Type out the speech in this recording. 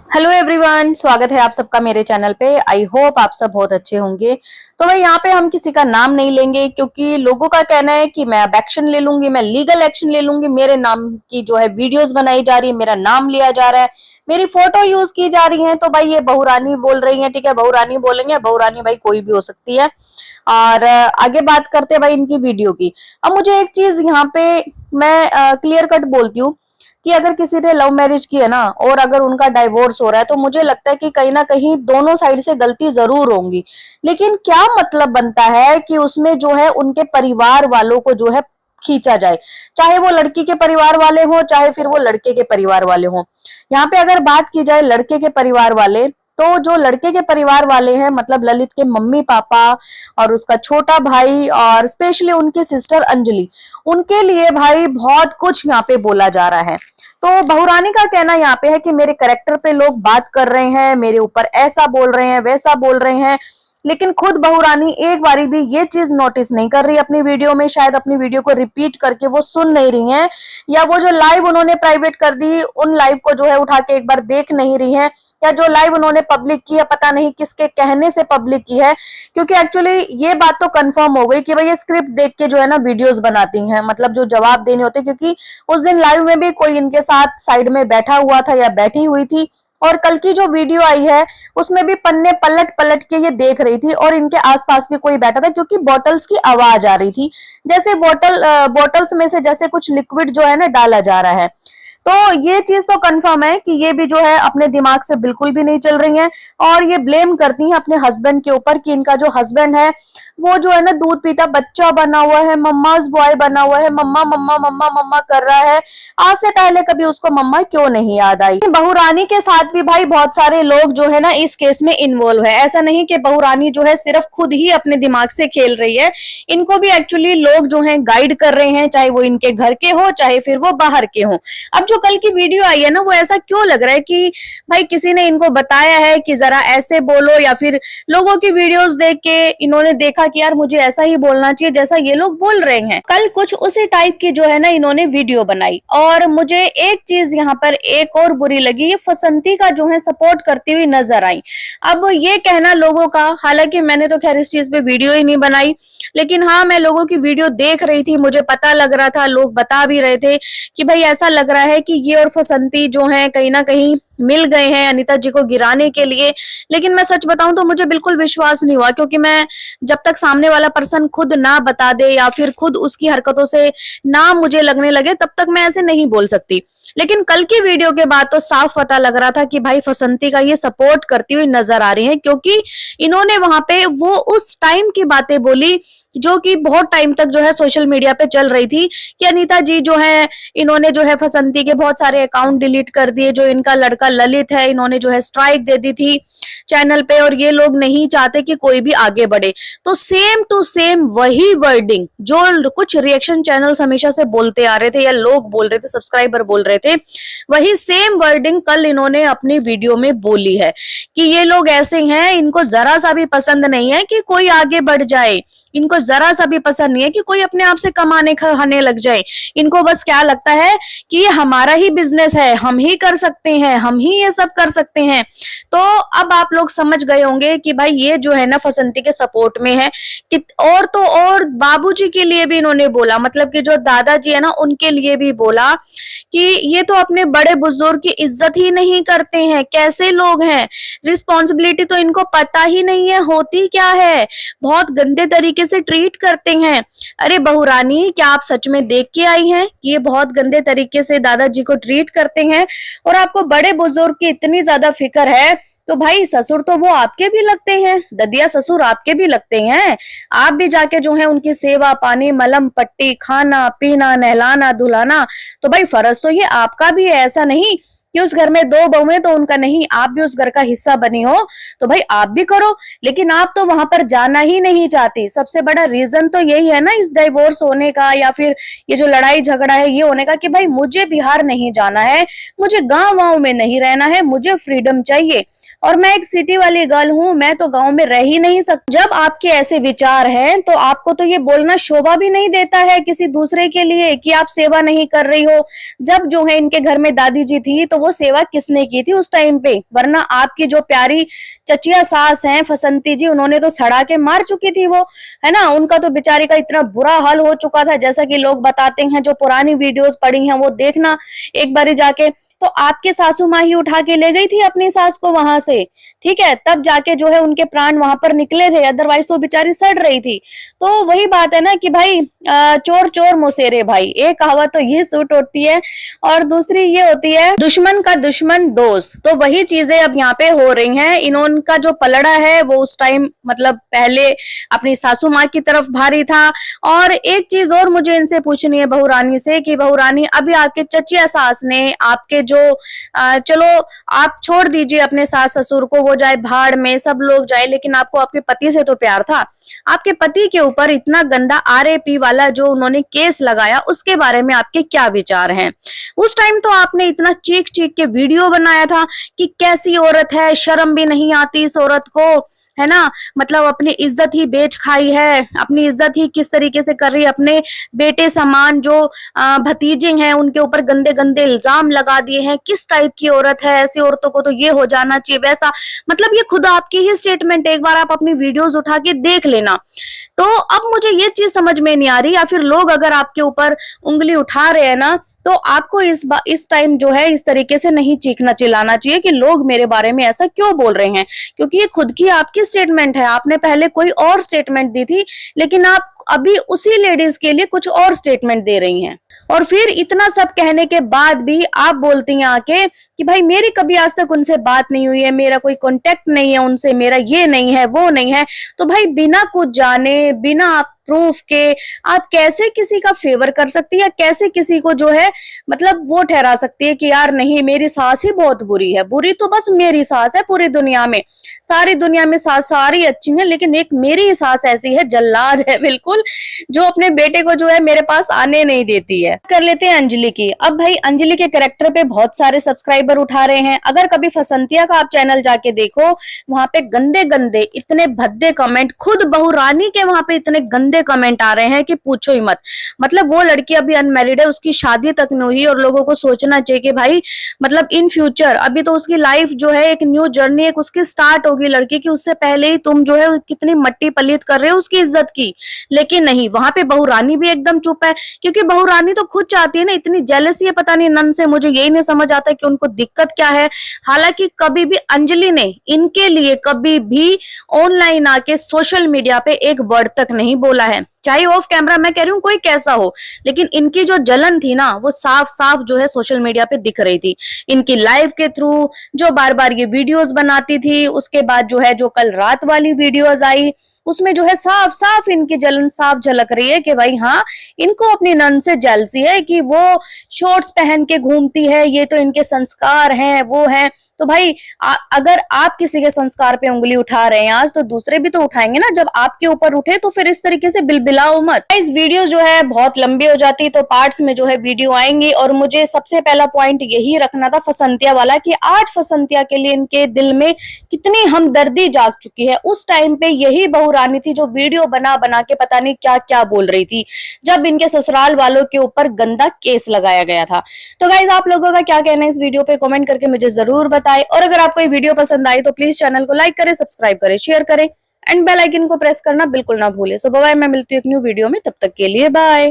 Hello everyone, स्वागत है आप सबका मेरे चैनल पे। आई होप आप सब बहुत अच्छे होंगे। तो भाई यहाँ पे हम किसी का नाम नहीं लेंगे क्योंकि लोगों का कहना है कि मैं अब एक्शन ले लूंगी, मैं लीगल एक्शन ले लूंगी। मेरे नाम की जो है वीडियोस बनाई जा रही है, मेरा नाम लिया जा रहा है, मेरी फोटो यूज की जा रही है। तो भाई ये बहुरानी बोल रही है, ठीक है, बहुरानी बोलेंगे। बहुरानी भाई कोई भी हो सकती है। और आगे बात करते हैं भाई इनकी वीडियो की। अब मुझे एक चीज यहाँ पे मैं क्लियर कट बोलती हूँ कि अगर किसी ने लव मैरिज की है ना और अगर उनका डाइवोर्स हो रहा है तो मुझे लगता है कि कहीं ना कहीं दोनों साइड से गलती जरूर होंगी। लेकिन क्या मतलब बनता है कि उसमें जो है उनके परिवार वालों को जो है खींचा जाए, चाहे वो लड़की के परिवार वाले हो चाहे फिर वो लड़के के परिवार वाले हो। यहाँ पे अगर बात की जाए लड़के के परिवार वाले, तो जो लड़के के परिवार वाले हैं मतलब ललित के मम्मी पापा और उसका छोटा भाई और स्पेशली उनकी सिस्टर अंजलि, उनके लिए भाई बहुत कुछ यहाँ पे बोला जा रहा है। तो बहुरानी का कहना यहाँ पे है कि मेरे कैरेक्टर पे लोग बात कर रहे हैं, मेरे ऊपर ऐसा बोल रहे हैं वैसा बोल रहे हैं। लेकिन खुद बहुरानी एक बारी भी ये चीज नोटिस नहीं कर रही अपनी वीडियो में, शायद अपनी वीडियो को रिपीट करके वो सुन नहीं रही हैं, या वो जो लाइव उन्होंने प्राइवेट कर दी उन लाइव को जो है उठा के एक बार देख नहीं रही हैं, या जो लाइव उन्होंने पब्लिक की है पता नहीं किसके कहने से पब्लिक की है। क्योंकि एक्चुअली ये बात तो कंफर्म हो गई कि भाई ये स्क्रिप्ट देख के जो है ना वीडियोस बनाती हैं, मतलब जो जवाब देने होते, क्योंकि उस दिन लाइव में भी कोई इनके साथ साइड में बैठा हुआ था या बैठी हुई थी। और कल की जो वीडियो आई है उसमें भी पन्ने पलट पलट के ये देख रही थी और इनके आसपास भी कोई बैठा था, क्योंकि बॉटल्स की आवाज आ रही थी, जैसे बॉटल्स में से जैसे कुछ लिक्विड जो है ना डाला जा रहा है। तो ये चीज तो कंफर्म है कि ये भी जो है अपने दिमाग से बिल्कुल भी नहीं चल रही हैं और ये ब्लेम करती हैं अपने हस्बैंड के ऊपर कि इनका जो हस्बैंड है वो जो है ना दूध पीता बच्चा बना हुआ है, मम्माज बॉय बना हुआ है, मम्मा मम्मा मम्मा मम्मा कर रहा है। आज से पहले कभी उसको मम्मा क्यों नहीं याद आई। बहुरानी के साथ भी भाई बहुत सारे लोग जो है ना इस केस में इन्वॉल्व है। ऐसा नहीं कि बहुरानी जो है सिर्फ खुद ही अपने दिमाग से खेल रही है, इनको भी एक्चुअली लोग जो है गाइड कर रहे हैं, चाहे वो इनके घर के हो चाहे फिर वो बाहर के हो। अब जो कल की वीडियो आई है ना वो ऐसा क्यों लग रहा है कि भाई किसी ने इनको बताया है कि जरा ऐसे बोलो, या फिर लोगों की वीडियोस देख के इन्होंने देखा कि यार मुझे ऐसा ही बोलना चाहिए जैसा ये लोग बोल रहे हैं। कल कुछ उसी टाइप की जो है ना इन्होंने वीडियो बनाई। और मुझे एक चीज यहाँ पर एक और बुरी लगी, ये फसंती का जो है सपोर्ट करती हुई नजर आई। अब ये कहना लोगों का, हालांकि मैंने तो खैर इस चीज पे वीडियो ही नहीं बनाई, लेकिन हाँ मैं लोगों की वीडियो देख रही थी, मुझे पता लग रहा था, लोग बता भी रहे थे कि भाई ऐसा लग रहा है कि ये और फसंती जो है कहीं ना कहीं मिल गए हैं अनीता जी को गिराने के लिए। लेकिन मैं सच बताऊं तो मुझे बिल्कुल विश्वास नहीं हुआ, क्योंकि मैं जब तक सामने वाला पर्सन खुद ना बता दे या फिर खुद उसकी हरकतों से ना मुझे लगने लगे तब तक मैं ऐसे नहीं बोल सकती। लेकिन कल की वीडियो के बाद तो साफ पता लग रहा था कि भाई फसंती का ये सपोर्ट करती हुई नजर आ रही है, क्योंकि इन्होंने वहां पे वो उस टाइम की बातें बोली जो कि बहुत टाइम तक जो है सोशल मीडिया पे चल रही थी कि अनीता जी जो है इन्होंने जो है फसंती के बहुत सारे अकाउंट डिलीट कर दिए, जो इनका लड़का ललित है इन्होंने जो है स्ट्राइक दे दी थी चैनल पे, और ये लोग नहीं चाहते कि कोई भी आगे बढ़े। तो सेम टू सेम वही वर्डिंग जो कुछ रिएक्शन चैनल्स हमेशा से बोलते आ रहे थे या लोग बोल रहे थे, सब्सक्राइबर बोल रहे थे, वही सेम वर्डिंग कल इन्होंने अपनी वीडियो में बोली है कि ये लोग ऐसे हैं, इनको जरा सा भी पसंद नहीं है कि कोई आगे बढ़ जाए, इनको जरा सा भी पसंद नहीं है कि कोई अपने आप से कमाने खाने लग जाए। इनको बस क्या लगता है कि ये हमारा ही बिजनेस है, हम ही कर सकते हैं, हम ही ये सब कर सकते हैं। तो अब आप लोग समझ गए होंगे कि भाई ये जो है ना फसंती के सपोर्ट में है कि और तो और बाबूजी के लिए भी इन्होंने बोला, मतलब कि जो दादाजी है ना उनके लिए भी बोला कि ये तो अपने बड़े बुजुर्ग की इज्जत ही नहीं करते हैं, कैसे लोग हैं, रिस्पॉन्सिबिलिटी तो इनको पता ही नहीं है होती क्या है, बहुत गंदे तरीके से ट्रीट करते हैं। अरे बहुरानी क्या आप सच में देख के आई हैं कि ये बहुत गंदे तरीके से दादाजी को ट्रीट करते हैं? और आपको बड़े बुजुर्ग की इतनी ज्यादा फिक्र है तो भाई ससुर तो वो आपके भी लगते हैं, ददिया ससुर आपके भी लगते हैं। आप भी जाके जो है उनकी सेवा पानी मलम पट्टी खाना पीना नहलाना धुलाना, तो भाई फर्ज तो ये आपका भी है। ऐसा नहीं कि उस घर में दो बहुएं तो उनका नहीं, आप भी उस घर का हिस्सा बनी हो तो भाई आप भी करो। लेकिन आप तो वहां पर जाना ही नहीं चाहती। सबसे बड़ा रीजन तो यही है ना इस डाइवोर्स होने का या फिर ये जो लड़ाई झगड़ा है ये होने का कि भाई मुझे बिहार नहीं जाना है, मुझे गांव वाँव में नहीं रहना है, मुझे फ्रीडम चाहिए। और मैं एक सिटी वाली गर्ल हूँ, मैं तो गांव में रह ही नहीं सकती। जब आपके ऐसे विचार हैं तो आपको तो ये बोलना शोभा भी नहीं देता है किसी दूसरे के लिए कि आप सेवा नहीं कर रही हो। जब जो है इनके घर में दादी जी थी तो वो सेवा किसने की थी उस टाइम पे, वरना आपकी जो प्यारी चचिया सास हैं फसंती जी, उन्होंने तो सड़ा के मार चुकी थी वो, है ना। उनका तो बेचारी का इतना बुरा हाल हो चुका था, जैसा कि लोग बताते हैं, जो पुरानी वीडियोस पड़ी हैं वो देखना एक बारी जाके। तो आपके सासू माँ ही उठा के ले गई थी अपनी सास को वहां से, ठीक है, तब जाके जो है उनके प्राण वहां पर निकले थे, अदरवाइज तो बेचारी सड़ रही थी। तो वही बात है ना कि भाई चोर चोर मुसेरे भाई, एक कहावत तो ये सूट होती है, और दूसरी ये होती है दुश्मन का दुश्मन दोस्त। तो वही चीजें अब यहाँ पे हो रही हैं। इन्होंने जो पलड़ा है वो उस टाइम मतलब पहले अपनी सासू माँ की तरफ भारी था। और एक चीज और मुझे इनसे पूछनी है बहू रानी से कि बहू रानी, अभी आपके चचिया सास ने आपके जो चलो आप छोड़ दीजिए अपने सास ससुर को, वो जाए भाड़ में, सब लोग जाए, लेकिन आपको आपके पति से तो प्यार था। आपके पति के ऊपर इतना गंदा आरएपी वाला जो उन्होंने केस लगाया, उसके बारे में आपके क्या विचार हैं? उस टाइम तो आपने इतना चीख चीख के वीडियो बनाया था कि कैसी औरत है, शर्म भी नहीं आती इस औरत को, है ना, मतलब अपनी इज्जत ही बेच खाई है, अपनी इज्जत ही किस तरीके से कर रही है, अपने बेटे समान जो भतीजे हैं उनके ऊपर गंदे गंदे इल्जाम लगा दिए हैं, किस टाइप की औरत है, ऐसी औरतों को तो ये हो जाना चाहिए वैसा, मतलब ये खुद आपकी ही स्टेटमेंट, एक बार आप अपनी वीडियोस उठा के देख लेना। तो अब मुझे ये चीज समझ में नहीं आ रही, या फिर लोग अगर आपके ऊपर उंगली उठा रहे हैं ना, तो आपको इस टाइम जो है इस तरीके से नहीं चीखना चिल्लाना चाहिए कि लोग मेरे बारे में ऐसा क्यों बोल रहे हैं, क्योंकि ये खुद की आपकी स्टेटमेंट है। आपने पहले कोई और स्टेटमेंट दी थी, लेकिन आप अभी उसी लेडीज के लिए कुछ और स्टेटमेंट दे रही हैं। और फिर इतना सब कहने के बाद भी आप बोलती हैं आके कि भाई मेरी कभी आज तक उनसे बात नहीं हुई है, मेरा कोई कांटेक्ट नहीं है उनसे, मेरा ये नहीं है वो नहीं है। तो भाई बिना कुछ जाने, बिना प्रूफ के आप कैसे किसी का फेवर कर सकती है, या कैसे किसी को जो है मतलब वो ठहरा सकती है कि यार नहीं मेरी सास ही बहुत बुरी है? बुरी तो बस मेरी सास है, पूरी दुनिया में, सारी दुनिया में सास सारी अच्छी है, लेकिन एक मेरी ही सास ऐसी है, जल्लाद है बिल्कुल, जो अपने बेटे को जो है मेरे पास आने नहीं देती है। कर लेते हैं अंजलि की। अब भाई अंजलि के कैरेक्टर पे बहुत सारे सब्सक्राइबर उठा रहे हैं। अगर कभी फसंतिया का आप चैनल जाके देखो, वहां पे गंदे गंदे इतने भद्दे कमेंट, खुद बहू रानी के वहां पे इतने गंदे कमेंट आ रहे हैं कि पूछो ही मत। मतलब वो लड़की अभी अनमैरिड है, उसकी शादी तक नहीं हुई, और लोगों को सोचना चाहिए कि भाई मतलब इन फ्यूचर अभी तो उसकी लाइफ जो है एक न्यू जर्नी एक उसकी स्टार्ट होगी लड़की की, उससे पहले ही तुम जो है कितनी मट्टी पलीत कर रहे हो उसकी इज्जत की। लेकिन नहीं, वहां पे बहू रानी भी एकदम चुप है, क्योंकि बहू रानी तो खुद चाहती है ना, इतनी जेलसी है पता नहीं नन से, मुझे यही नहीं समझ आता कि उनको दिक्कत क्या है। हालांकि कभी भी अंजलि ने इनके लिए कभी भी ऑनलाइन आके सोशल मीडिया पे एक वर्ड तक नहीं बोला है, चाहे ऑफ कैमरा मैं कह रही हूँ कोई कैसा हो, लेकिन इनकी जो जलन थी ना वो साफ साफ जो है सोशल मीडिया पे दिख रही थी। इनकी लाइव के थ्रू जो बार बार ये वीडियोस बनाती थी, उसके बाद जो है जो कल रात वाली वीडियोस आई, उसमें जो है साफ साफ इनकी जलन साफ झलक रही है कि भाई हाँ इनको अपनी नन से जेलसी है कि वो शॉर्ट्स पहन के घूमती है, ये तो इनके संस्कार हैं वो हैं। तो भाई अगर आप किसी के संस्कार पे उंगली उठा रहे हैं आज, तो दूसरे भी तो उठाएंगे ना। जब आपके ऊपर उठे तो फिर इस तरीके से बिलबिलाओ मत। इस वीडियो जो है बहुत लंबी हो जाती, तो पार्ट्स में जो है वीडियो आएंगी। और मुझे सबसे पहला पॉइंट यही रखना था फसंतिया वाला, कि आज फसंतिया के लिए इनके दिल में कितनी हमदर्दी जाग चुकी है। उस टाइम पे यही बहू रानी थी जो वीडियो बना बना के पता नहीं क्या क्या बोल रही थी, जब इनके ससुराल वालों के ऊपर गंदा केस लगाया गया था। तो गाइज आप लोगों का क्या कहना है इस वीडियो पे, कमेंट करके मुझे जरूर बताएं। और अगर आपको ये वीडियो पसंद आई तो प्लीज चैनल को लाइक करें, सब्सक्राइब करें, शेयर करें एंड बेल आइकन को प्रेस करना बिल्कुल ना भूलें। सो बाय, मैं मिलती हूँ एक न्यू वीडियो में, तब तक के लिए बाय।